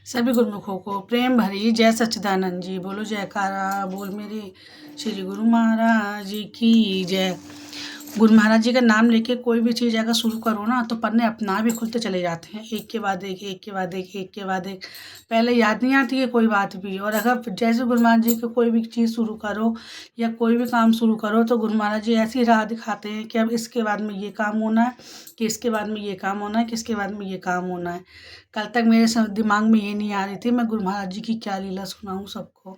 सभी गुरुमुखों को प्रेम भरी जय सच्चिदानंद जी। बोलो जयकारा बोल मेरे श्री गुरु महाराज जी की जय। गुरु महाराज जी का नाम लेके कोई भी चीज़ अगर शुरू करो ना तो पन्ने अपना भी खुलते चले जाते हैं, एक के बाद एक, एक के बाद एक, एक के बाद एक। पहले याद नहीं आती है कोई बात भी, और अगर जैसे गुरु महाराज जी की कोई भी चीज़ शुरू करो या कोई भी काम शुरू करो तो गुरु महाराज जी ऐसी राह दिखाते हैं कि अब इसके बाद में ये काम होना है, कि इसके बाद में ये काम होना है, कि इसके बाद में ये काम होना है। कल तक मेरे दिमाग में ये नहीं आ रही थी मैं गुरु महाराज जी की क्या लीला सुनाऊँ सबको,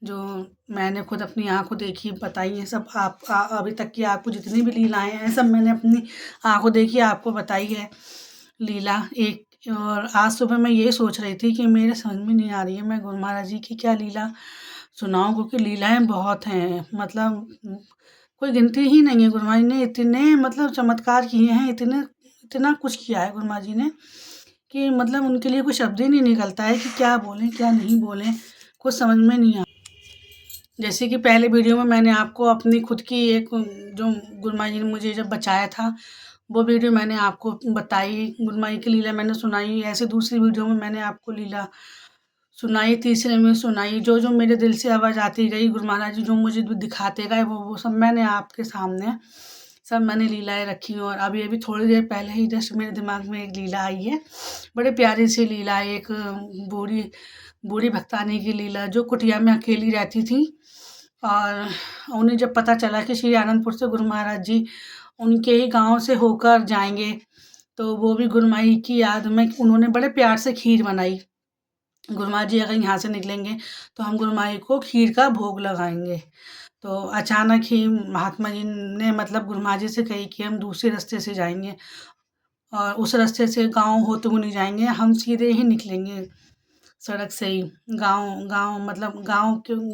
जो मैंने खुद अपनी आँखों देखी बताई है सब। अभी तक की आपको जितनी भी लीलाएं हैं सब मैंने अपनी आँखों देखी आपको बताई है लीला एक। और आज सुबह मैं ये सोच रही थी कि मेरे समझ में नहीं आ रही है मैं गुरु महाराज जी की क्या लीला सुनाऊं, क्योंकि लीलाएं बहुत हैं, मतलब कोई गिनती ही नहीं है। गुरु महाराज ने इतने मतलब चमत्कार किए हैं, इतने इतना कुछ किया है गुरु महाराज जी ने कि मतलब उनके लिए कोई शब्द ही नहीं निकलता है कि क्या बोलें क्या नहीं बोलें, कुछ समझ में नहीं आ। जैसे कि पहले वीडियो में मैंने आपको अपनी खुद की एक जो गुरु महाराज जी ने मुझे जब बचाया था वो वीडियो मैंने आपको बताई, गुरु महाराज जी की लीला मैंने सुनाई। ऐसे दूसरी वीडियो में मैंने आपको लीला सुनाई, तीसरे में सुनाई। जो जो मेरे दिल से आवाज़ आती गई गुरु महाराज जी जो मुझे दिखाते गए वो सब मैंने आपके सामने सब मैंने लीलाएँ रखी। और अभी अभी थोड़ी देर पहले ही जस्ट मेरे दिमाग में एक लीला आई है, बड़े प्यारी सी लीला है। एक बूढ़ी बूढ़ी भक्तानी की लीला जो कुटिया में अकेली रहती थी, और उन्हें जब पता चला कि श्री आनंदपुर से गुरु महाराज जी उनके ही गांव से होकर जाएंगे तो वो भी गुरु माई की याद में उन्होंने बड़े प्यार से खीर बनाई। गुरु महाराज जी अगर यहाँ से निकलेंगे तो हम गुरु माई को खीर का भोग लगाएंगे। तो अचानक ही महात्मा जी ने मतलब गुरु महाराज जी से कही कि हम दूसरे रास्ते से जाएंगे और उस रास्ते से गांव होते हुए नहीं जाएंगे, हम सीधे ही निकलेंगे सड़क से ही। गांव गांव मतलब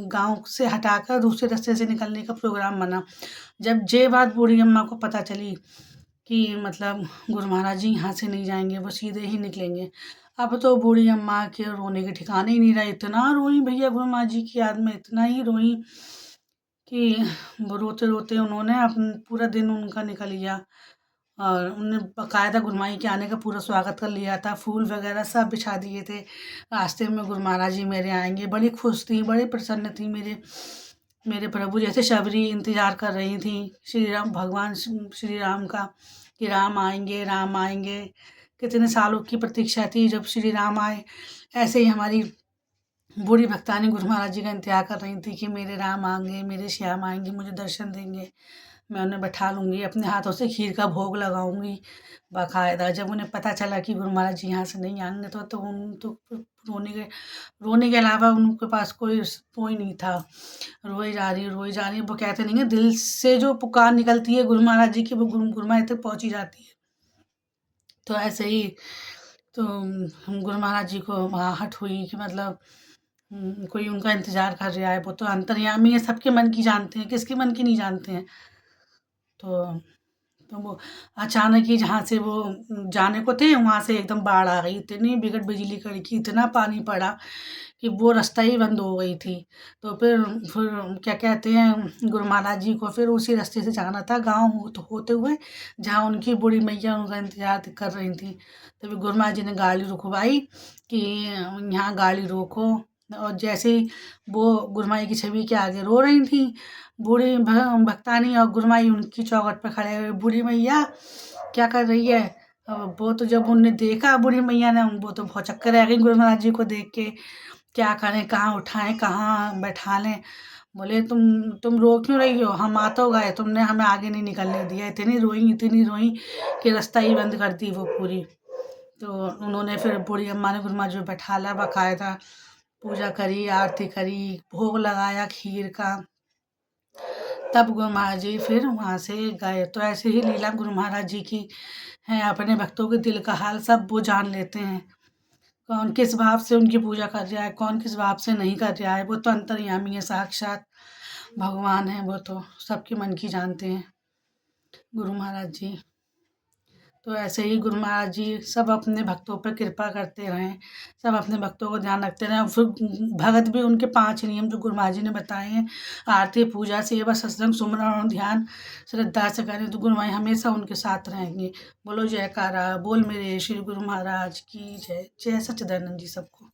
गांव से हटाकर दूसरे रास्ते से निकलने का प्रोग्राम बना। जब ये बात बूढ़ी अम्मा को पता चली कि मतलब गुरु महाराज जी यहाँ से नहीं जाएंगे, वो सीधे ही निकलेंगे, अब तो बूढ़ी अम्मा के रोने के ठिकाने ही नहीं रहे। इतना रोई भैया गुरु महाराज जी की याद में, इतना ही रोई कि वो रोते रोते उन्होंने अपन पूरा दिन उनका निकल गया। और उन्होंने बाकायदा गुरु माई के आने का पूरा स्वागत कर लिया था, फूल वगैरह सब बिछा दिए थे। रास्ते में गुरु महाराज जी मेरे आएंगे, बड़ी खुश थी, बड़ी प्रसन्न थी। मेरे मेरे प्रभु जैसे शबरी इंतजार कर रही थी श्री राम भगवान श्री राम का, कि राम आएंगे राम आएंगे। कितने सालों की प्रतीक्षा थी जब श्री राम आए। ऐसे ही हमारी बूढ़ी भक्तानी गुरु महाराज जी का इंतजार कर रही थी कि मेरे राम आएंगे, मेरे श्याम आएंगे, मुझे दर्शन देंगे, मैं उन्हें बैठा लूँगी, अपने हाथों से खीर का भोग लगाऊंगी बाकायदा। जब उन्हें पता चला कि गुरु महाराज जी यहाँ से नहीं आएंगे तो उन तो रोने के अलावा उनके पास कोई नहीं था। रोई जा रही है। वो कहते नहीं है दिल से जो पुकार निकलती है गुरु महाराज जी की वो गुरु महाराज तक पहुँची जाती है। तो ऐसे ही तो हम गुरु महाराज जी को आहट हुई कि मतलब कोई उनका इंतज़ार कर रहा है। वो तो अंतर्यामी है, सबके मन की जानते हैं, किसके मन की नहीं जानते हैं। तो वो अचानक ही जहाँ से वो जाने को थे वहाँ से एकदम बाढ़ आ गई, इतनी बिगड़ बिजली कड़की, इतना पानी पड़ा कि वो रास्ता ही बंद हो गई थी। तो फिर क्या कहते हैं गुरु महाराज जी को फिर उसी रास्ते से जाना था गाँव होते हुए जहाँ उनकी बूढ़ी मैया उनका इंतजार कर रही थी। तभी गुरु महाराज जी ने गाड़ी रुकवाई कि यहाँ गाड़ी रोको। और जैसे ही वो गुरु माई की छवि के आगे रो रही थी बूढ़ी भक्तानी, और गुरु माई उनकी चौखट पर खड़े हुए, बूढ़ी मैया क्या कर रही है। अब वो तो जब उनने देखा बूढ़ी मैया ने, वो तो बहुत चक्कर रह गई गुरु महाराज जी को देख के, क्या करें, कहाँ उठाएं, कहाँ बैठा लें। बोले तुम रो क्यों रही हो, हम आ तो गए, तुमने हमें आगे नहीं निकलने दिया। इतनी रोई कि रास्ता ही बंद कर दी वो पूरी। तो उन्होंने फिर बूढ़ी अम्मा ने गुरु महाराज जी को बैठा ला, बाकायदा पूजा करी, आरती करी, भोग लगाया खीर का, तब गुरु महाराज जी फिर वहाँ से गए। तो ऐसे ही लीला गुरु महाराज जी की है, अपने भक्तों के दिल का हाल सब वो जान लेते हैं। कौन किस भाव से उनकी पूजा कर रहा है, कौन किस भाव से नहीं कर रहा है। वो तो अंतर्यामी है, साक्षात भगवान है, वो तो सबके मन की जानते हैं गुरु महाराज जी। तो ऐसे ही गुरु महाराज जी सब अपने भक्तों पर कृपा करते रहें, सब अपने भक्तों को ध्यान रखते रहें। और फिर भगत भी उनके 5 नियम जो गुरु महाराज जी ने बताए हैं, आरती, पूजा, सेवा, सत्संग, सुमिरन और ध्यान श्रद्धा से करें तो गुरु महाराज हमेशा उनके साथ रहेंगे। बोलो जयकारा, बोल मेरे श्री गुरु महाराज की जय। जय सच्चिदानंद जी सबको।